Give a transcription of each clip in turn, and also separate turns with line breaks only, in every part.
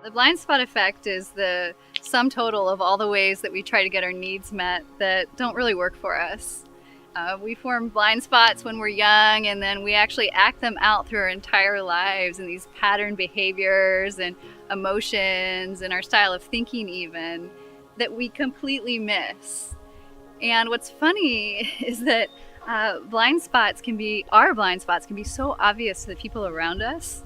The blind spot effect is the sum total of all the ways that we try to get our needs met that don't really work for us. We form blind spots when we're young, and then we actually act them out through our entire lives in these pattern behaviors and emotions and our style of thinking even that we completely miss. And what's funny is that our blind spots can be so obvious to the people around us,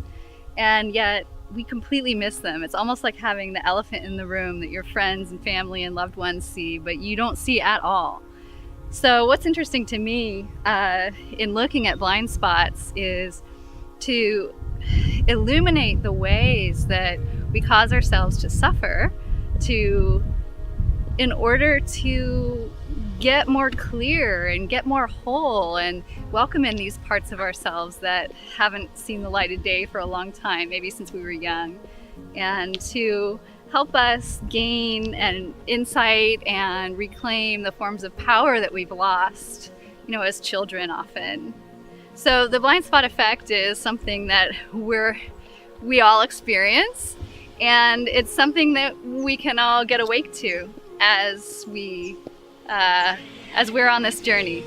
and yet we completely miss them. It's almost like having the elephant in the room that your friends and family and loved ones see, but you don't see at all. So what's interesting to me in looking at blind spots is to illuminate the ways that we cause ourselves to suffer in order to get more clear and get more whole and welcome in these parts of ourselves that haven't seen the light of day for a long time, maybe since we were young, and to help us gain an insight and reclaim the forms of power that we've lost, as children often. So the blind spot effect is something that we all experience, and it's something that we can all get awake to as we're on this journey.